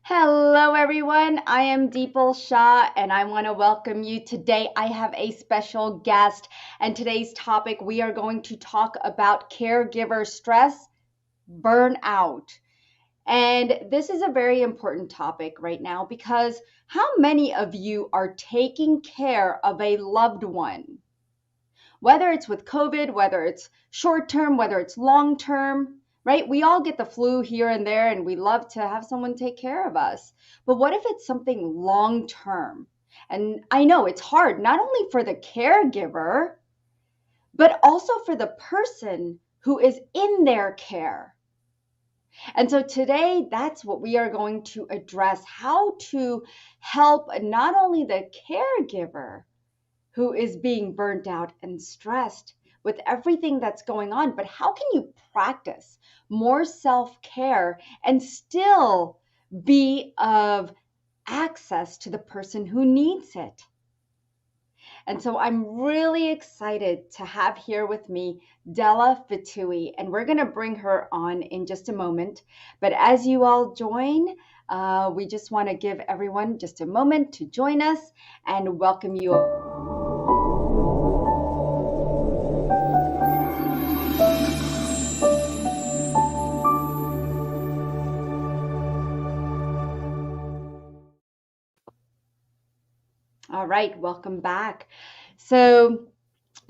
Hello, everyone. I am Deepal Shah, and I want to welcome you. Today, I have a special guest, and today's topic we are going to talk about caregiver stress, burnout. And this is a very important topic right now because how many of you are taking care of a loved one? Whether it's with COVID, whether it's short term, whether it's long term, right? We all get the flu here and there, and we love to have someone take care of us. But what if it's something long term? And I know it's hard, not only for the caregiver, but also for the person who is in their care. And so today, that's what we are going to address, how to help not only the caregiver, who is being burnt out and stressed with everything that's going on. But how can you practice more self care and still be of access to the person who needs it? And so I'm really excited to have here with me Dela Fotoohi, and we're going to bring her on in just a moment. But as you all join, we just want to give everyone just a moment to join us and welcome you. All right, welcome back. So,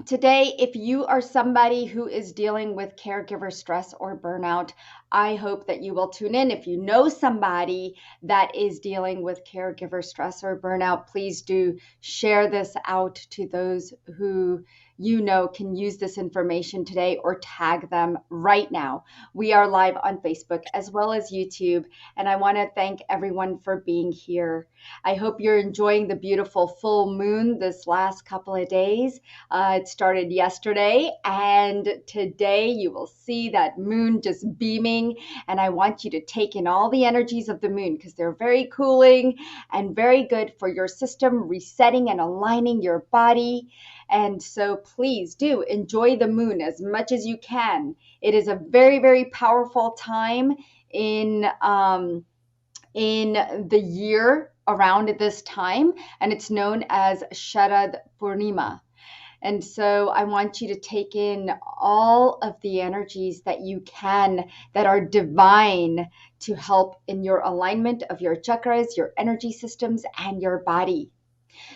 today, if you are somebody who is dealing with caregiver stress or burnout, I hope that you will tune in. If you know somebody that is dealing with caregiver stress or burnout, please do share this out to those who you know can use this information today or tag them right now. We are live on Facebook as well as YouTube, and I want to thank everyone for being here. I hope you're enjoying the beautiful full moon this last couple of days. It started yesterday, and today you will see that moon just beaming. And I want you to take in all the energies of the moon because they're very cooling and very good for your system, resetting and aligning your body. And so please do enjoy the moon as much as you can. It is a very, very powerful time in the year around this time, and it's known as Sharad Purnima. And so I want you to take in all of the energies that you can that are divine to help in your alignment of your chakras, your energy systems, and your body.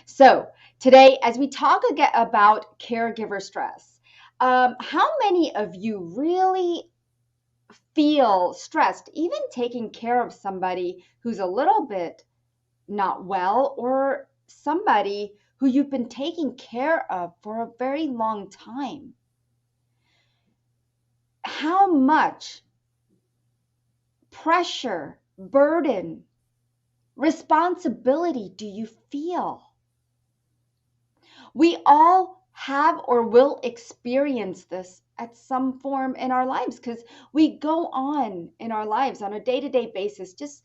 So today, as we talk again about caregiver stress, how many of you really feel stressed, even taking care of somebody who's a little bit not well or somebody who you've been taking care of for a very long time? How much pressure, burden, responsibility do you feel? We all have or will experience this at some form in our lives because we go on in our lives on a day-to-day basis, just,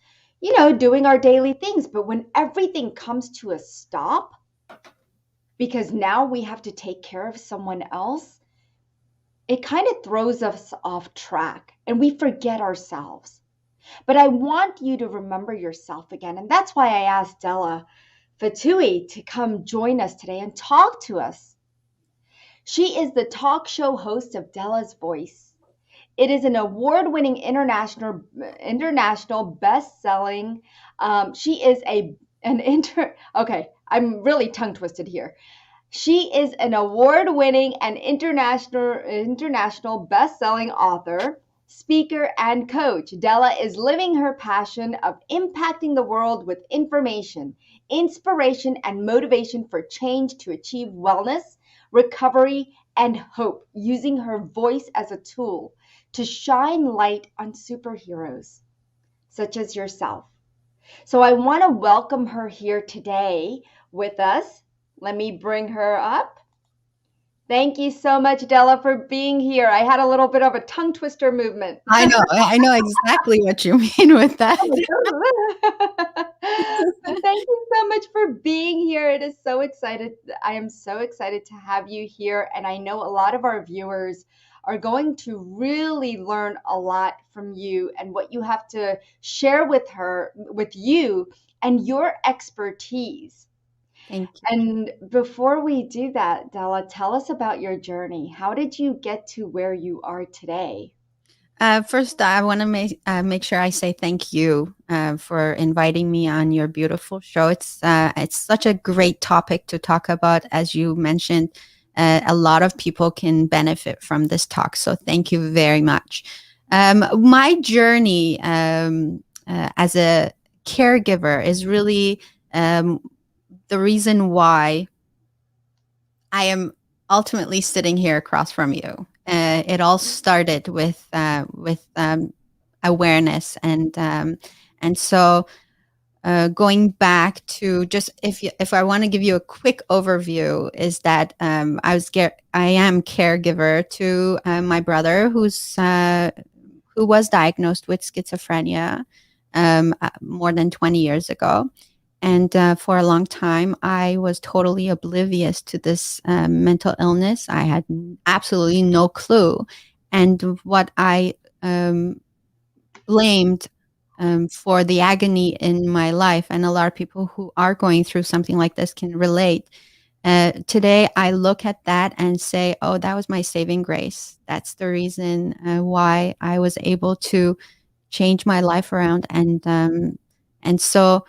doing our daily things. But when everything comes to a stop, because now we have to take care of someone else, it kind of throws us off track and we forget ourselves. But I want you to remember yourself again. And that's why I asked Dela Fotoohi to come join us today and talk to us. She is the talk show host of Della's Voice. It is an award-winning international best-selling. She is okay, I'm really tongue-twisted here. She is an award-winning and international best-selling author, speaker, and coach. Dela is living her passion of impacting the world with information, inspiration, and motivation for change to achieve wellness, recovery, and hope, using her voice as a tool to shine light on superheroes such as yourself. So I want to welcome her here today with us. Let me bring her up. Thank you so much, Dela, for being here. I had a little bit of a tongue twister movement. I know exactly what you mean with that. Thank you so much for being here. I am so excited to have you here. And I know a lot of our viewers are going to really learn a lot from you and what you have to share with her, with you, and your expertise. Thank you. And before we do that, Della, tell us about your journey. How did you get to where you are today? First, I want to make sure I say thank you for inviting me on your beautiful show. It's such a great topic to talk about. As you mentioned, a lot of people can benefit from this talk. So thank you very much. My journey as a caregiver is really um, the reason why I am ultimately sitting here across from you. It all started with awareness, and so going back to just if I want to give you a quick overview, is that I am caregiver to my brother who was diagnosed with schizophrenia more than 20 years ago. And for a long time, I was totally oblivious to this mental illness. I had absolutely no clue. And what I blamed for the agony in my life, and a lot of people who are going through something like this can relate. Today, I look at that and say, oh, that was my saving grace. That's the reason why I was able to change my life around. And so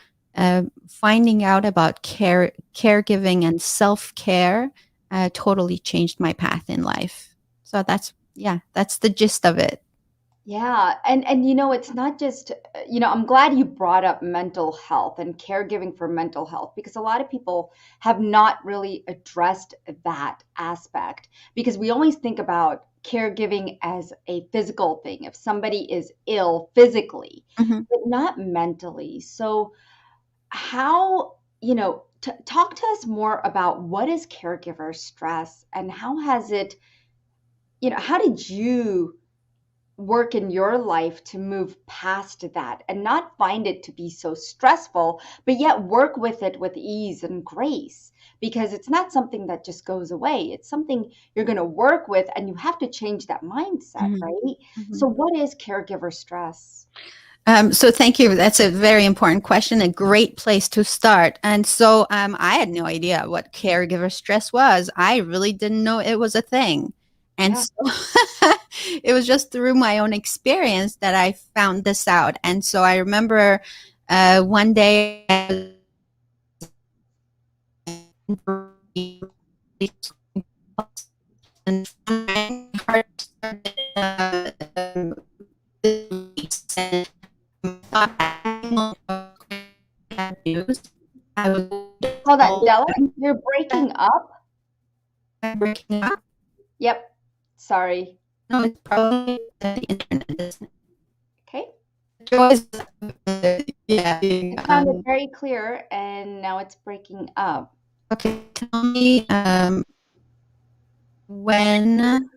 finding out about caregiving and self-care totally changed my path in life. So that's the gist of it. Yeah, and it's not just, I'm glad you brought up mental health and caregiving for mental health, because a lot of people have not really addressed that aspect, because we always think about caregiving as a physical thing, if somebody is ill physically, Mhm. but not mentally. So how, talk to us more about what is caregiver stress and how has it, how did you work in your life to move past that and not find it to be so stressful, but yet work with it with ease and grace, because it's not something that just goes away. It's something you're going to work with, and you have to change that mindset, Mhm. right? So Mhm. what is caregiver stress? So thank you. That's a very important question, a great place to start. And so I had no idea what caregiver stress was. I really didn't know it was a thing. And Yeah. so it was just through my own experience that I found this out. And so I remember one day I was and my heart started and bad news. I was Hold on, told Della, you're breaking up. I'm breaking up. Yep. Sorry. No, it's probably the internet. Isn't Okay. it? Joy's, yeah. It sounded very clear, and now it's breaking up. Okay, tell me when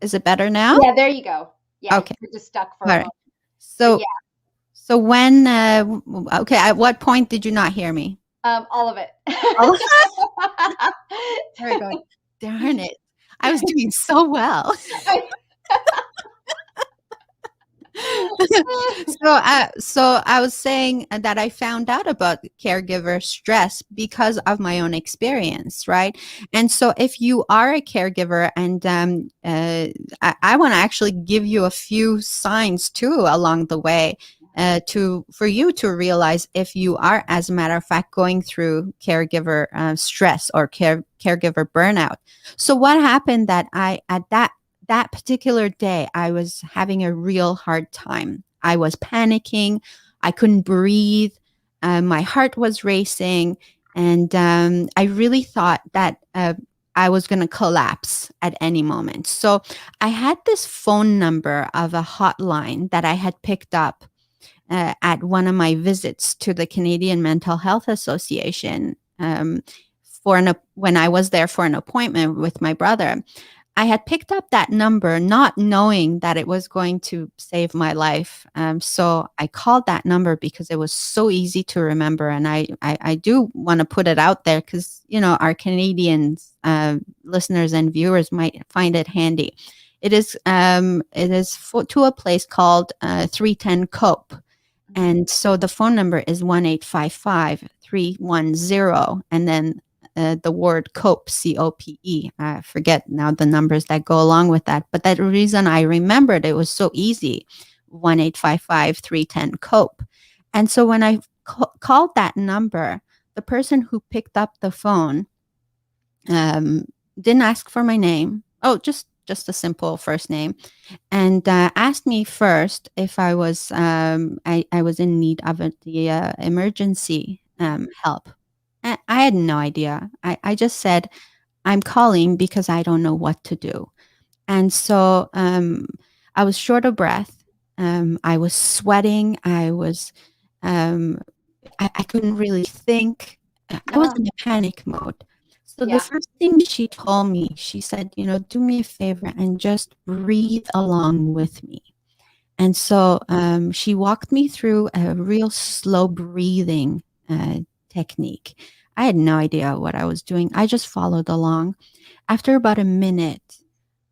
is it better now? Yeah, there you go. Yeah, you Okay, were just stuck for all a right. moment. But So, so when, okay, at what point did you not hear me? all of it. Oh, there we go. Darn it. I was doing so well. So I was saying that I found out about caregiver stress because of my own experience, right? And so if you are a caregiver, and I want to actually give you a few signs too along the way. For you to realize if you are, as a matter of fact, going through caregiver stress or caregiver burnout. So what happened that I at that particular day, I was having a real hard time. I was panicking. I couldn't breathe. My heart was racing. And I really thought that I was going to collapse at any moment. So I had this phone number of a hotline that I had picked up at one of my visits to the Canadian Mental Health Association when I was there for an appointment with my brother. I had picked up that number not knowing that it was going to save my life. So I called that number because it was so easy to remember. And I do want to put it out there because, our Canadians, listeners and viewers might find it handy. It is to a place called 310 Cope. Mhm. And so the phone number is 1-855-310, and then the word COPE, COPE. I forget now the numbers that go along with that. But that reason I remembered it was so easy, 1-855-310-COPE. And so when I called that number, the person who picked up the phone um, didn't ask for my name. Oh, just a simple first name, and asked me first if I was in need of the emergency help. I had no idea. I just said I'm calling because I don't know what to do, and so I was short of breath. I was sweating. Um, I couldn't really think. I was Yeah. in a panic mode. So the Yeah. first thing she told me, she said, do me a favor and just breathe along with me. And so she walked me through a real slow breathing technique. I had no idea what I was doing. I just followed along. After about a minute,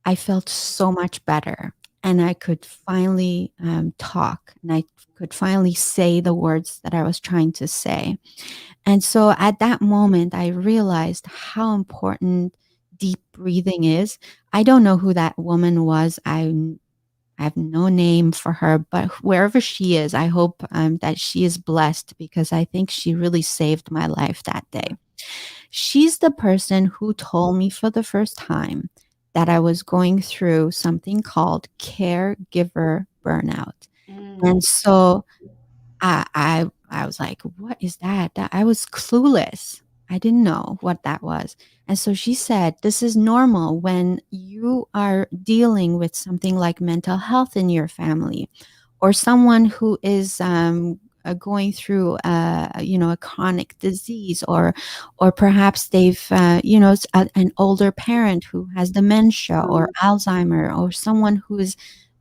I felt so much better. And I could finally talk, and I could finally say the words that I was trying to say. And so at that moment, I realized how important deep breathing is. I don't know who that woman was. I have no name for her, but wherever she is, I hope that she is blessed because I think she really saved my life that day. She's the person who told me for the first time that I was going through something called caregiver burnout. Mm. And so I was like, "What is that?" I was clueless. I didn't know what that was. And so she said, "This is normal when you are dealing with something like mental health in your family, or someone who is going through, a chronic disease, or perhaps they've, an older parent who has dementia or Alzheimer, or someone who is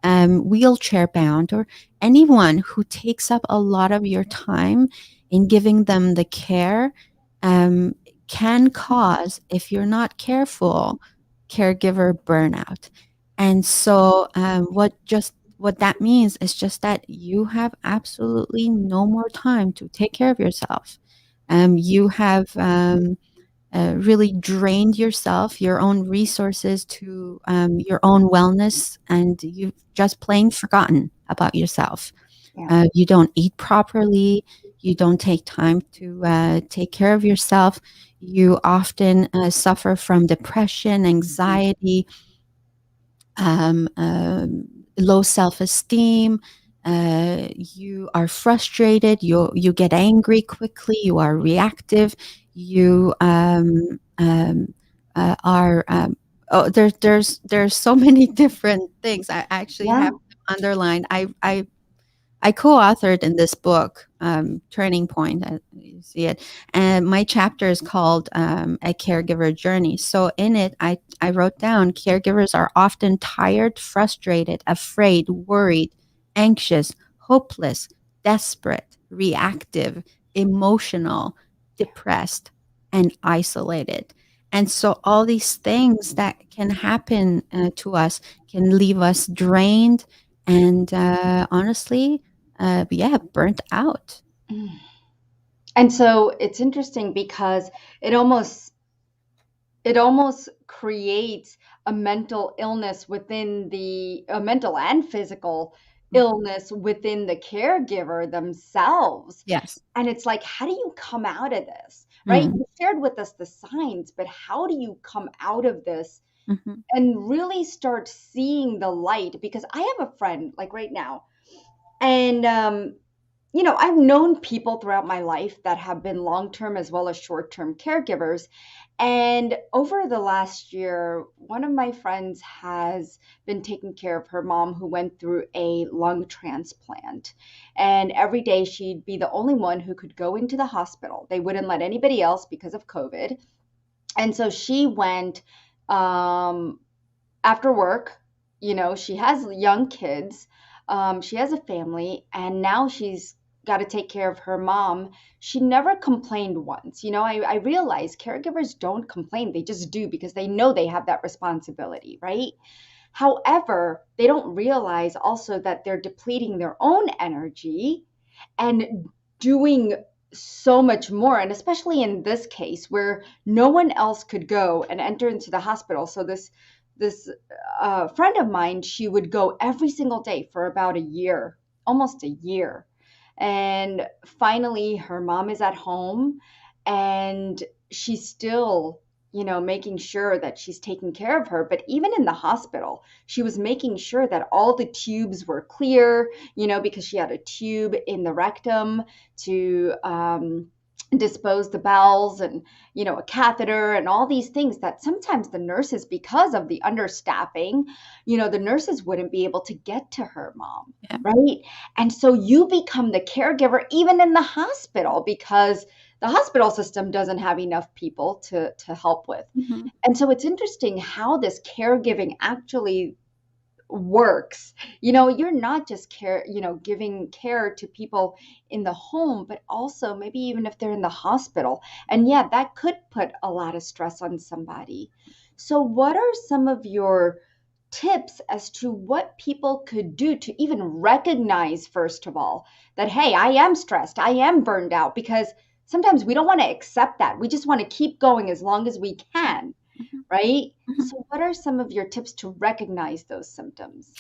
wheelchair bound, or anyone who takes up a lot of your time in giving them the care um, can cause, if you're not careful, caregiver burnout. And so, what that means is just that you have absolutely no more time to take care of yourself. You have really drained yourself, your own resources to your own wellness, and you've just plain forgotten about yourself. Yeah. You don't eat properly. You don't take time to take care of yourself. You often suffer from depression, anxiety, um, um, low self-esteem. You are frustrated. You get angry quickly. You are reactive. You are. Oh, there's so many different things. I actually Yeah. have underlined. I co-authored in this book, Turning Point. You see it, and my chapter is called "A Caregiver Journey." So in it, I wrote down caregivers are often tired, frustrated, afraid, worried, anxious, hopeless, desperate, reactive, emotional, depressed, and isolated. And so all these things that can happen to us can leave us drained and honestly yeah, burnt out. Mm. And so it's interesting because it almost it almost creates a mental illness within the a mental and physical Mhm. illness within the caregiver themselves. Yes. And it's like, how do you come out of this? Right? Mm. You shared with us the signs, but how do you come out of this Mhm. and really start seeing the light? Because I have a friend like right now, and I've known people throughout my life that have been long term as well as short term caregivers. And over the last year, one of my friends has been taking care of her mom who went through a lung transplant. And every day she'd be the only one who could go into the hospital. They wouldn't let anybody else because of COVID. And so she went um, after work, she has young kids, she has a family, and now she's got to take care of her mom. She never complained once. I realize caregivers don't complain, they just do because they know they have that responsibility, right? However, they don't realize also that they're depleting their own energy and doing so much more. And especially in this case where no one else could go and enter into the hospital. So this friend of mine, she would go every single day for about a year, almost a year. And finally, her mom is at home, and she's still, making sure that she's taking care of her. But even in the hospital, she was making sure that all the tubes were clear, because she had a tube in the rectum to dispose the bowels, and a catheter and all these things that sometimes the nurses, because of the understaffing, the nurses wouldn't be able to get to her mom, Yeah. right? And so you become the caregiver even in the hospital, because the hospital system doesn't have enough people to help with. Mhm. And so it's interesting how this caregiving actually works. You're not just giving care to people in the home, but also maybe even if they're in the hospital. And yeah, that could put a lot of stress on somebody. So what are some of your tips as to what people could do to even recognize, first of all, that, hey, I am stressed, I am burned out? Because sometimes we don't want to accept that. We just want to keep going as long as we can, Mhm. right? Mhm. So, what are some of your tips to recognize those symptoms?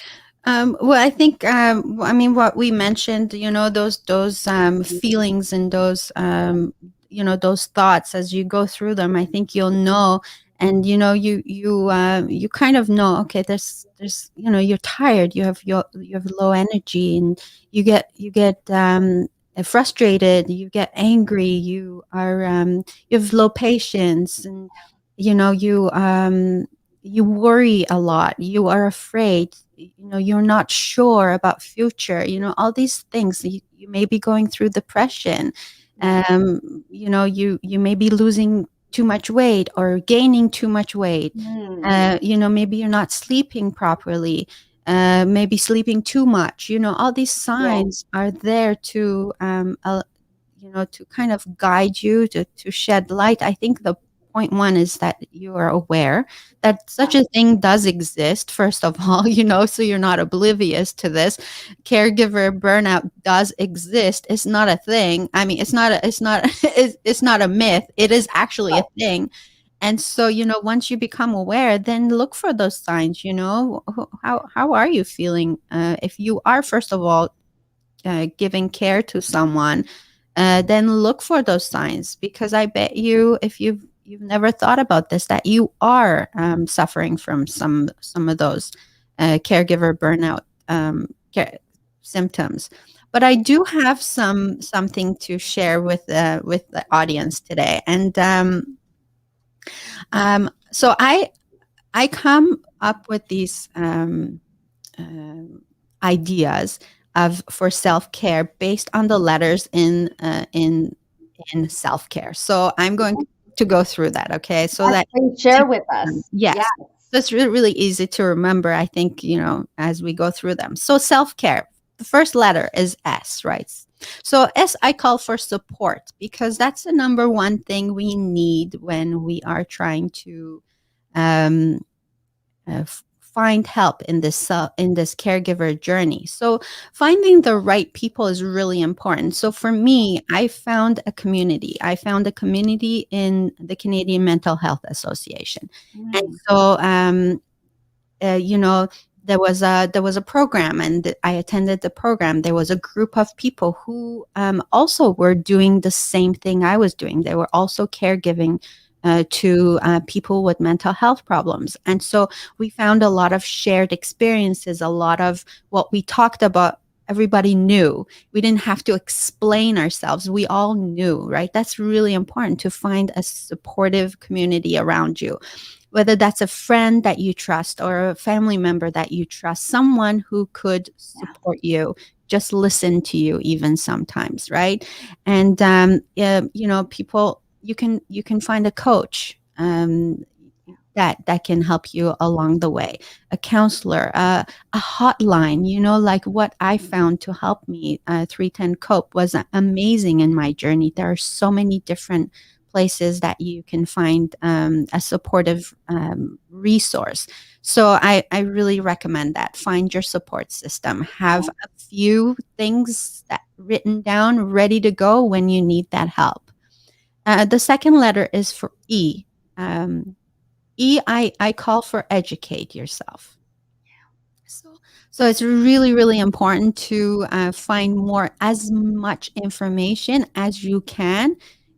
Well, I think, I mean, what we mentioned, those Mhm. feelings and those, those thoughts as you go through them, I think you'll know, and you kind of know, okay, you're tired, you have low energy, and you get frustrated, you get angry, you have low patience, and you worry a lot, you are afraid, you're not sure about future, all these things, you may be going through depression, Yeah. you may be losing too much weight or gaining too much weight, Mm, maybe you're not sleeping properly, maybe sleeping too much, all these yeah. signs are there to kind of guide you, to shed light. I think the point one is that you are aware that such Yeah. a thing does exist, first of all, so you're not oblivious to this. Caregiver burnout does exist. It's not a thing. I mean, it's not a myth. It is actually a thing. And so, once you become aware, then look for those signs, how are you feeling? If you are, first of all, giving care to someone, then look for those signs, because I bet you, if you've never thought about this, that you are suffering from some of those caregiver burnout care symptoms. But I do have something to share with the audience today, and so I come up with these um, ideas of for self care based on the letters in self care. So I'm going to go through that. Okay, so Yes, that please share with us. Yes. yes, that's really easy to remember. I think as we go through them. So self care. The first letter is S, right? So S, I call for support, because that's the number one thing we need when we are trying to um, find help in this caregiver journey. So finding the right people is really important. So for me, I found a community. I found a community in the Canadian Mental Health Association, and Mm, so you know there was a program, and I attended the program. There was a group of people who also were doing the same thing I was doing. They were also caregiving to people with mental health problems, and so we found a lot of shared experiences, a lot of what we talked about. Everybody knew. We didn't have to explain ourselves. We all knew, right? That's really important, to find a supportive community around you, whether that's a friend that you trust or a family member that you trust, someone who could yeah. support you, just listen to you even sometimes, right? And people, you can find a coach. that can help you along the way. A counselor, a hotline, like what I found to help me, 310 Cope was amazing in my journey. There are so many different places that you can find a supportive resource. So I really recommend that. Find your support system. Have a few things that written down, ready to go when you need that help. The second letter is for E. Um, I call for educate yourself. So, so it's really, really important to find as much information as you can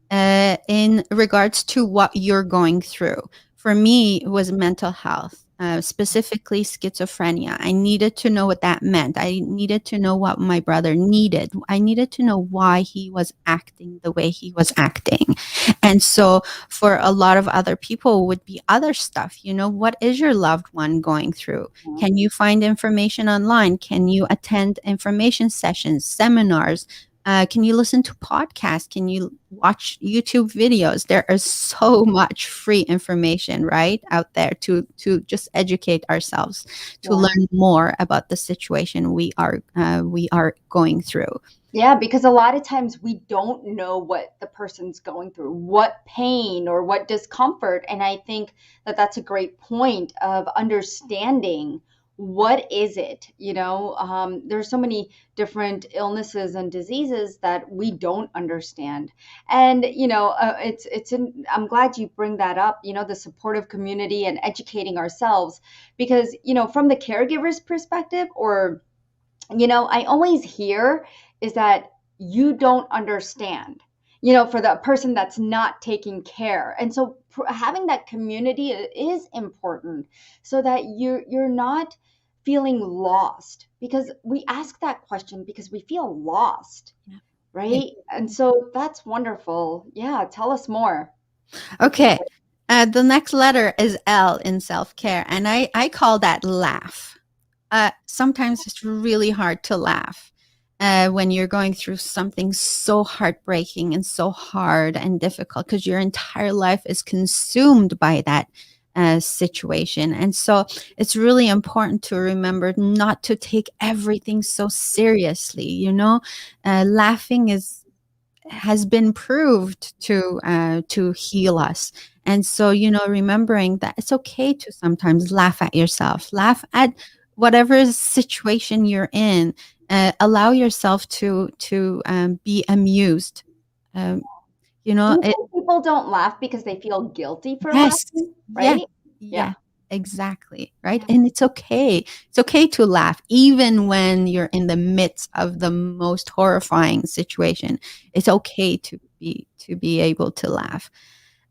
in regards to what you're going through. For me, it was mental health, specifically schizophrenia. I needed to know what that meant. I needed to know what my brother needed. I needed to know why he was acting the way he was acting. And so for a lot of other people would be other stuff. What is your loved one going through? Can you find information online? Can you attend information sessions, seminars? Can you listen to podcasts? Can you watch YouTube videos? There is so much free information right out there to just educate ourselves, to Yeah. learn more about the situation we are going through. Yeah, because a lot of times we don't know what the person's going through, what pain or what discomfort. And I think that that's a great point of understanding what is it. There's so many different illnesses and diseases that we don't understand. And I'm glad you bring that up. The supportive community and educating ourselves, because from the caregiver's perspective, or I always hear is that you don't understand, for the person that's not taking care. And so having that community is important, so that you're not feeling lost, because we ask that question because we feel lost, Yeah. right? And so that's wonderful. Yeah, tell us more. Okay. The next letter is L in self care, and I call that laugh. Sometimes it's really hard to laugh when you're going through something so heartbreaking and so hard and difficult, because your entire life is consumed by that situation. And so it's really important to remember not to take everything so seriously. Laughing has been proved to heal us. And so, remembering that it's okay to sometimes laugh at yourself, laugh at whatever situation you're in, allow yourself to be amused. Um, Do you it think people don't laugh because they feel guilty for Yes, laughing, yes, right? yeah, Yeah. exactly, right? And it's okay. It's okay to laugh even when you're in the midst of the most horrifying situation. It's okay to be able to laugh.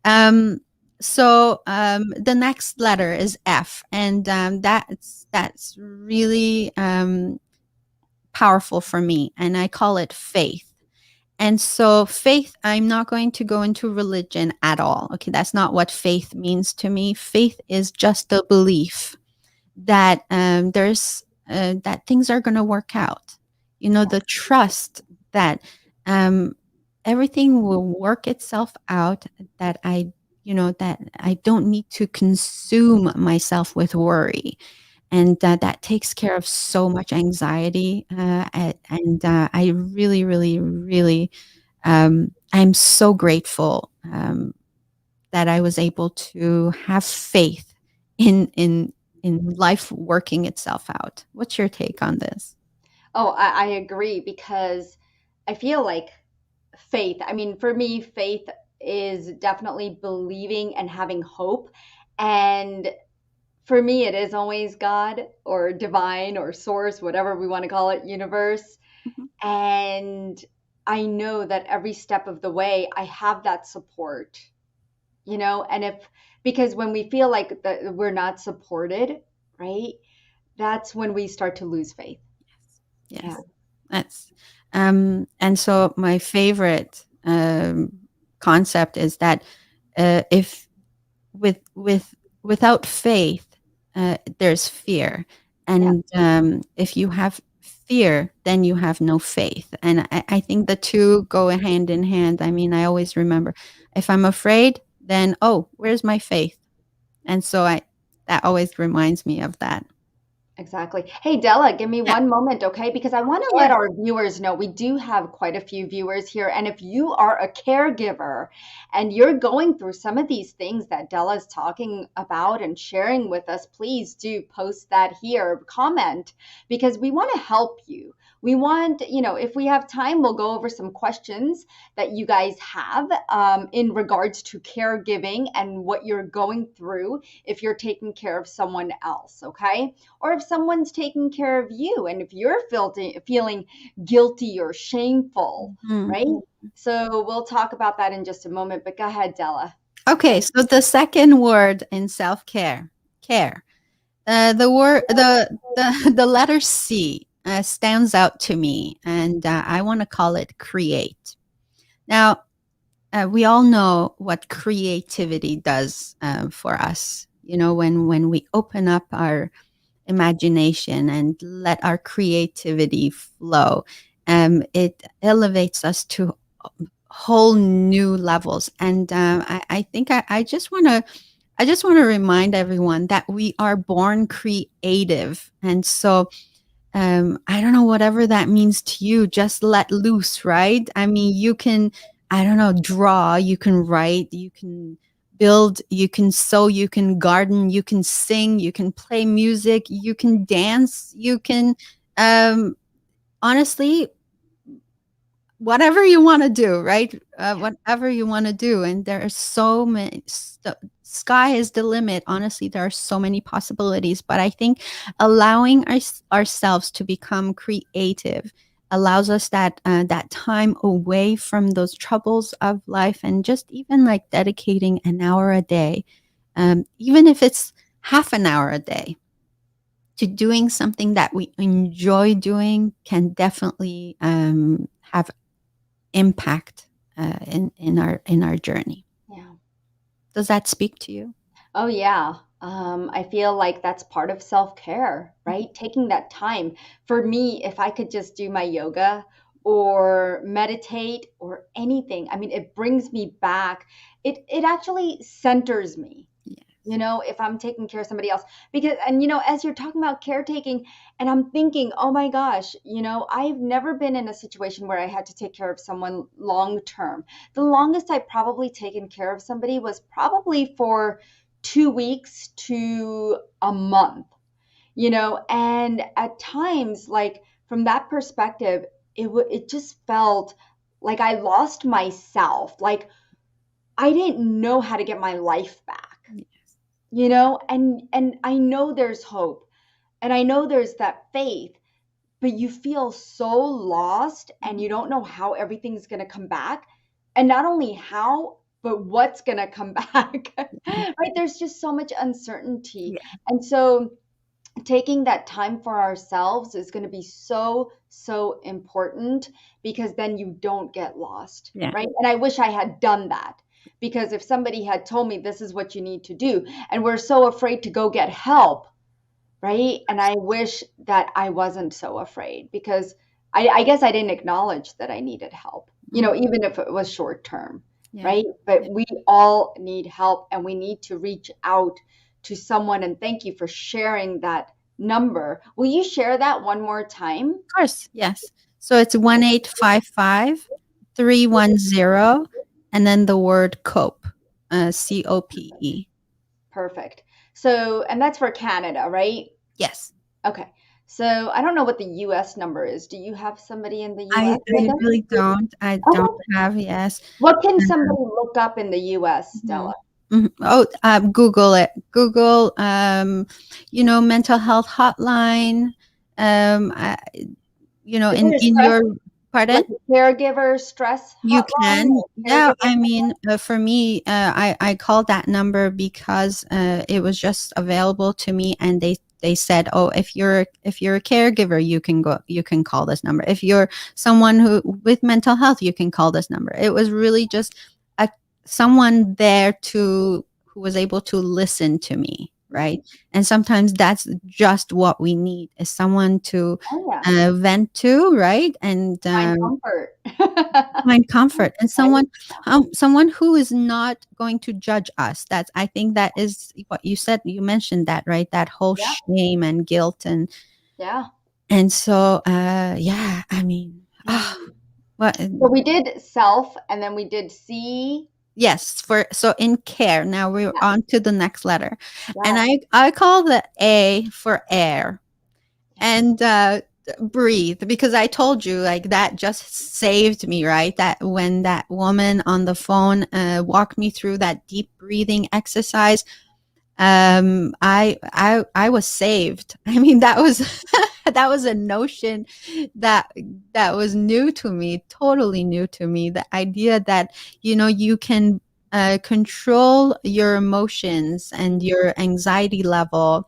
Um, the next letter is F, and that's really powerful for me, and I call it faith. And so, faith, I'm not going to go into religion at all. Okay, that's not what faith means to me. Faith is just the belief that that things are going to work out. The trust that um, everything will work itself out. That I don't need to consume myself with worry, and that takes care of so much anxiety. And I really, really, really, I'm so grateful that I was able to have faith in life working itself out. What's your take on this? Oh, I agree, because I feel like faith, I mean, for me, faith is definitely believing and having hope. And for me, it is always God or divine or source, whatever we want to call it, universe. Mhm. And I know that every step of the way, I have that support, and because when we feel like that we're not supported, right, that's when we start to lose faith. Yeah. Yes, that's and so my favorite concept is that if without faith, there's fear, Yeah. and if you have fear, then you have no faith, and I think the two go hand in hand. I mean, I always remember, if I'm afraid, then, oh, where's my faith? And so I that always reminds me of that. Exactly. Hey, Della, give me Yeah, one moment, okay? Because I want to let sure. our viewers know we do have quite a few viewers here. And if you are a caregiver and you're going through some of these things that Della is talking about and sharing with us, please do post that here, comment, because we want to help you. We want, if we have time, we'll go over some questions that you guys have in regards to caregiving and what you're going through if you're taking care of someone else, okay? Or if someone's taking care of you and if you're feeling guilty or shameful, Mhm. right? So we'll talk about that in just a moment, but go ahead, Della. Okay, Thank so the second word in self-care, care. The word the letter C stands out to me, and I want to call it create. Now, we all know what creativity does for us. You know, when we open up our imagination and let our creativity flow, it elevates us to whole new levels. And I think I just want to remind everyone that we are born creative, and so I don't know, whatever that means to you, just let loose, right? I mean, you can, I don't know, draw, you can write, you can build, you can sew, you can garden, you can sing, you can play music, you can dance, you can, um, honestly, whatever you want to do, right? Whatever you want to do. And there are so many, sky is the limit. Honestly, there are so many possibilities. But I think allowing ourselves to become creative allows us that time away from those troubles of life, and just even like dedicating an hour a day, even if it's half an hour a day, to doing something that we enjoy doing can definitely have impact in our journey. Yeah. Does that speak to you? Oh, yeah. I feel like that's part of self-care, right? Taking that time. For me, if I could just do my yoga or meditate or anything, I mean, it brings me back. It actually centers me, Yes. if I'm taking care of somebody else. Because, and as you're talking about caretaking, and I'm thinking, oh my gosh, I've never been in a situation where I had to take care of someone long term. The longest I've probably taken care of somebody was probably for 2 weeks to a month, and at times, like from that perspective, it just felt like I lost myself. Like I didn't know how to get my life back, Yes. and I know there's hope, and I know there's that faith, but you feel so lost and you don't know how everything's going to come back, and not only how, but what's going to come back. Right, there's just so much uncertainty. Yeah. And so taking that time for ourselves is going to be so so important, because then you don't get lost, Yeah. right? And I wish I had done that, because if somebody had told me this is what you need to do, and we're so afraid to go get help, right? And I wish that I wasn't so afraid, because I guess I didn't acknowledge that I needed help, Mhm. even if it was short term, Yeah. right? But Yeah. we all need help, and we need to reach out to someone. And thank you for sharing that number. Will you share that one more time? Of course. Yes. So it's 1-855-310, and then the word cope, COPE. Perfect. So, and that's for Canada, right? Yes. Okay. So I don't know what the US number is. Do you have somebody in the US with I really us? don't. I don't Okay. have, yes. What can somebody look up in the US, Mhm. Stella? Mhm. Oh, Google it. Google, mental health hotline. I, Is it a in stress, your pardon? like a caregiver stress You hotline can. or Yeah, caregiver I mean, hotline? for me, I called that number because it was just available to me, and they said, "Oh, if you're a caregiver, you can call this number. If you're someone who with mental health, you can call this number." It was really just a someone there to who was able to listen to me, right? And sometimes that's just what we need, is someone to Oh yeah, vent to, right? And find comfort. find comfort and Right? someone who is not going to judge us. That's, I think that is what you said. You mentioned that, right? That whole Yeah. shame and guilt Yeah. and so yeah, I mean, ah, Mm. what So we did self and then we did C. yes, for so in care. Now we're Yeah. on to the next letter. And Yes. I call the A for air. Yes. And breathe, because I told you like that just saved me, right? That when that woman on the phone walked me through that deep breathing exercise, I was saved. I mean, that was that was a notion that that was new to me, totally new to me. The idea that, you know, you can control your emotions and your anxiety level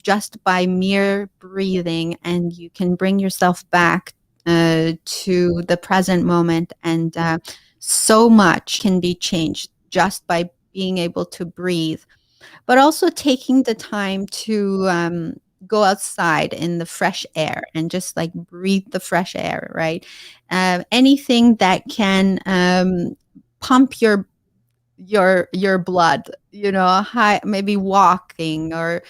just by mere breathing, and you can bring yourself back to the present moment, and so much can be changed just by being able to breathe, but also taking the time to go outside in the fresh air and just like breathe the fresh air, right? Anything that can pump your blood, you know, high, maybe walking or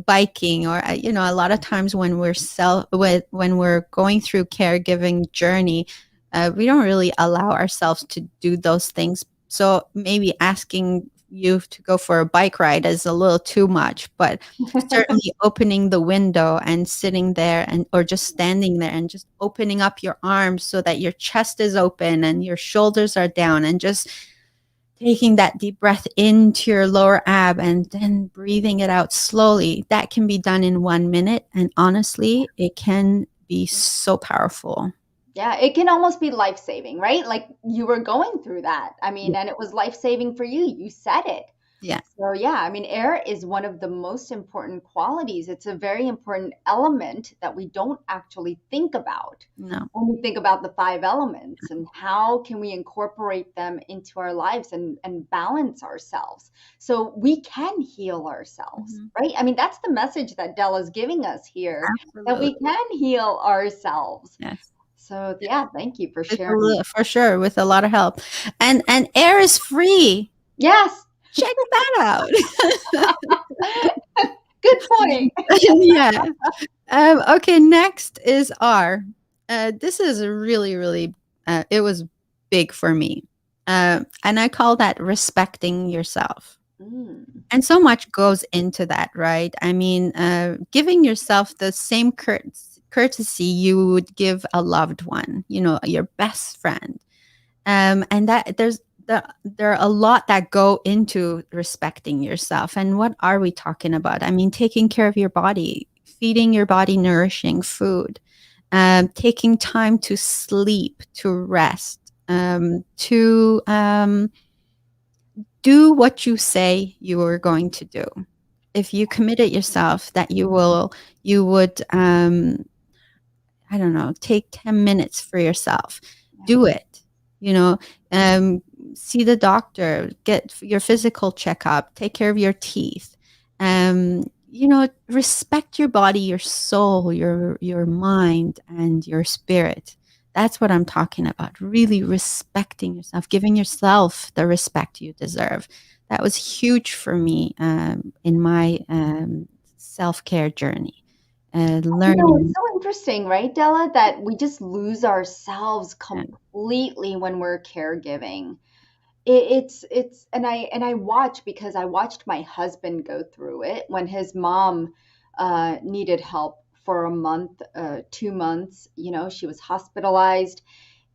biking, or you know, a lot of times when when we're going through caregiving journey, we don't really allow ourselves to do those things. So maybe asking you to go for a bike ride is a little too much, but certainly opening the window and sitting there, and or just standing there and just opening up your arms so that your chest is open and your shoulders are down, and just taking that deep breath into your lower ab and then breathing it out slowly. That can be done in 1 minute. And honestly, it can be so powerful. Yeah, it can almost be life-saving, right? Like you were going through that. I Yeah. mean, and it was life-saving for you. You said it. Yeah. So yeah, I mean, air is one of the most important qualities. It's a very important element that we don't actually think about No. when we think about the five elements and how can we incorporate them into our lives and balance ourselves so we can heal ourselves, Mhm. right? I mean, that's the message that Della's giving us here, that we Absolutely. can heal ourselves. Yes. So yeah, thank you for With a sharing. for sure, with a lot of help. And air is free. Yes, Check that out. good point. Yeah. Okay, next is R. This is really, really, it was big for me. And I call that respecting yourself. Mm, And so much goes into that, right? I mean, giving yourself the same courtesy you would give a loved one, you know, your best friend. And that there are a lot that go into respecting yourself. And what are we talking about? I mean, taking care of your body, feeding your body nourishing food, taking time to sleep, to rest, to do what you say you are going to do. If you committed yourself that you would I don't know, take 10 minutes for yourself. yeah. Do it. You know, um, see the doctor, get your physical checkup, take care of your teeth. You know, respect your body, your soul, your mind, and your spirit. That's what I'm talking about. Really respecting yourself, giving yourself the respect you deserve. That was huge for me in my self care journey. You know, it's Learning. so interesting, right, Della, that we just lose ourselves Yeah. completely when we're caregiving. And I watch because I watched my husband go through it when his mom needed help for a month, 2 months. You know, she was hospitalized,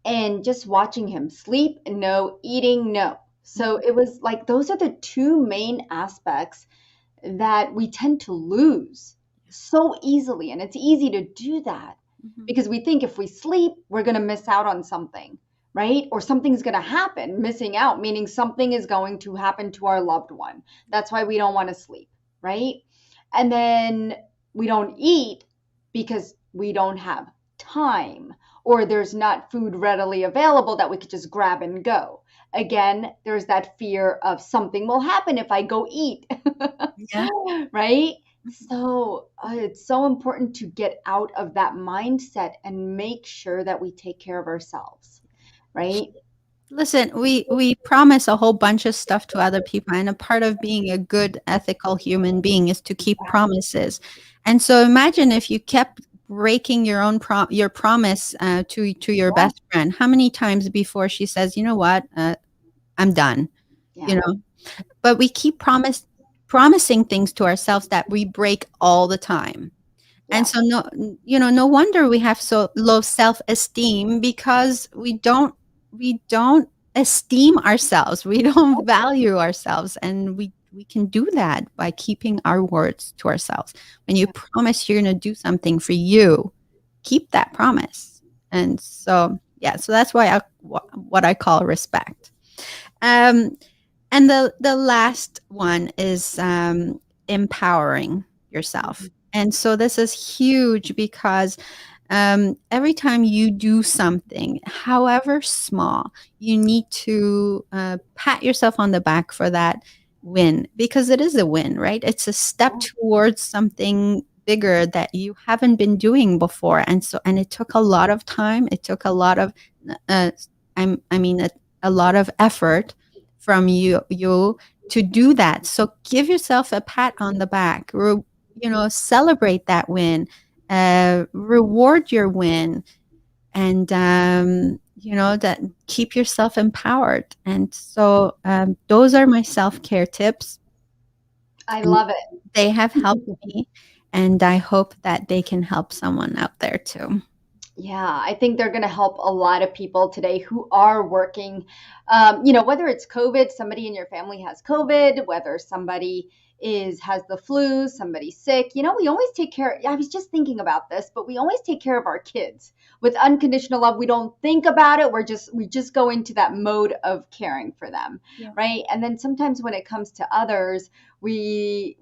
and just watching him sleep, no, eating, no. So Mhm. it was like those are the two main aspects that we tend to lose so easily. And it's easy to do that Mhm. because we think if we sleep, we're going to miss out on something, right? Or something's going to happen, missing out, meaning something is going to happen to our loved one. That's why we don't want to sleep, right? And then we don't eat because we don't have time or there's not food readily available that we could just grab and go. Again, there's that fear of something will happen if I go eat. Yeah. Right? So it's so important to get out of that mindset and make sure that we take care of ourselves. right? Listen, we promise a whole bunch of stuff to other people, and a part of being a good ethical human being is to keep promises. And so imagine if you kept breaking your own your promise to your Yeah, best friend. How many times before she says, "You know what? I'm done." You yeah, know, but we keep promising things to ourselves that we break all the time. And yeah. so no wonder we have so low self-esteem, because we don't esteem ourselves. We don't value ourselves, and we can do that by keeping our words to ourselves. When you promise you're going to do something for you, keep that promise. And so yeah, so that's why what I call respect. Um and the last one is empowering yourself. Mhm. And so this is huge, because every time you do something, however small, you need to pat yourself on the back for that win, because it is a win, right? It's a step Yeah. towards something bigger that you haven't been doing before. And it took a lot of time. It took a lot of, uh, I mean, a lot of effort from you to do that. So give yourself a pat on the back. Celebrate that win, reward your win, and that keep yourself empowered. And so those are my self-care tips, I and love it. they have helped me, and I hope that they can help someone out there too. Yeah, I think they're going to help a lot of people today who are working. Whether it's COVID, somebody in your family has COVID, whether somebody has the flu, somebody's sick. We always take care. I was just thinking about this, but we always take care of our kids with unconditional love. We don't think about it. We just go into that mode of caring for them, Yeah. right? And then sometimes when it comes to others, we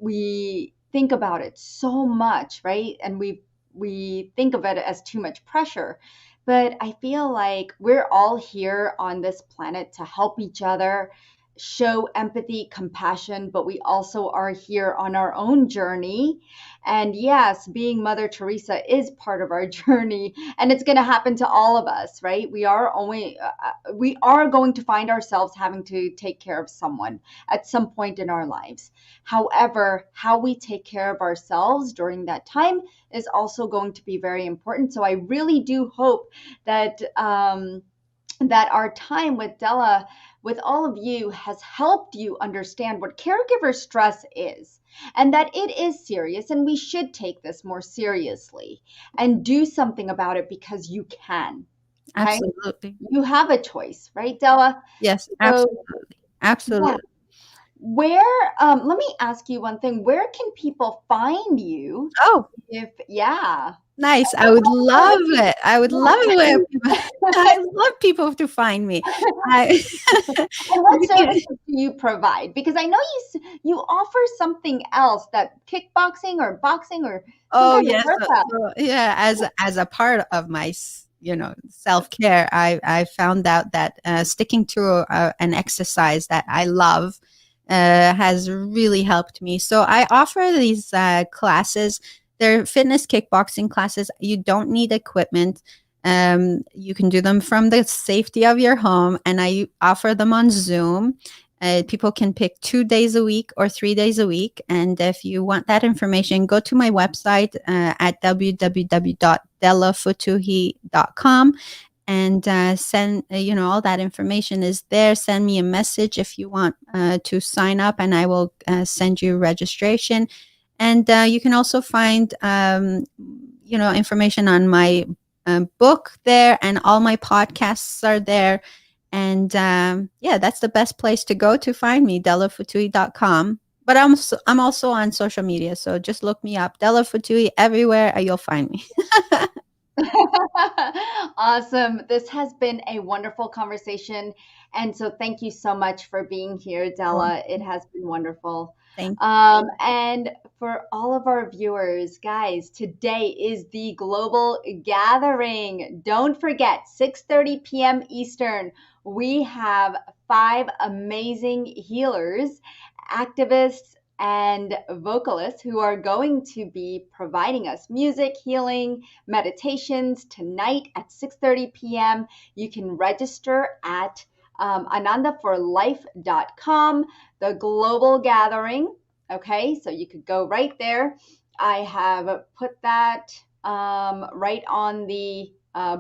think about it so much, right? And we think of it as too much pressure. But I feel like we're all here on this planet to help each other, show empathy, compassion, but we also are here on our own journey. And yes, being Mother Teresa is part of our journey, and it's going to happen to all of us, right? We are going to find ourselves having to take care of someone at some point in our lives. However, how we take care of ourselves during that time is also going to be very important. So I really do hope that our time with Della, with all of you, has helped you understand what caregiver stress is, and that it is serious, and we should take this more seriously and do something about it because you can. Okay, Absolutely. you have a choice, right, Della? Yes, So absolutely. yeah, Absolutely. let me ask you one thing. Where can people find you? Oh, If yeah. nice. I would love it. I would love it Yeah. where people I love people to find me. I And what services do you provide? Because I know you offer something else, that kickboxing or boxing or some Oh, kind of yes. workout. Yeah, as a part of my self-care, I found out that sticking to an exercise that I love has really helped me. So I offer these classes. They're fitness kickboxing classes. You don't need equipment. You can do them from the safety of your home, and I offer them on Zoom. People can pick 2 days a week or 3 days a week. And if you want that information, go to my website at www.delafotoohi.com, and send, all that information is there. Send me a message if you want to sign up, and I will send you registration. And you can also find, information on my book there, and all my podcasts are there. And yeah, that's the best place to go to find me, delafotoohi.com. But I'm also on social media, so just look me up, Dela Fotoohi, everywhere. You'll find me. Awesome. This has been a wonderful conversation. And so thank you so much for being here, Oh, Della. It has been wonderful. thank And for all of our viewers, guys, today is the global gathering. Don't forget, 6:30 p.m. Eastern, we have 5 amazing healers, activists, and vocalists who are going to be providing us music, healing, meditations tonight at 6:30 p.m. You can register at anandaforlife.com, the global gathering. Okay, so you could go right there. I have put that right on the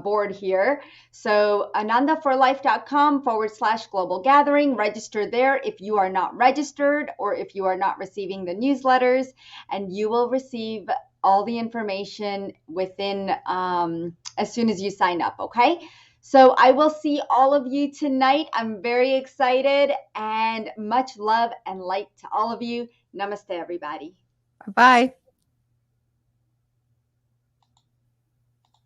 board here. So anandaforlife.com/global gathering. Register there if you are not registered or if you are not receiving the newsletters, and you will receive all the information within as soon as you sign up. Okay. So I will see all of you tonight. I'm very excited, and much love and light to all of you. Namaste, everybody. Bye.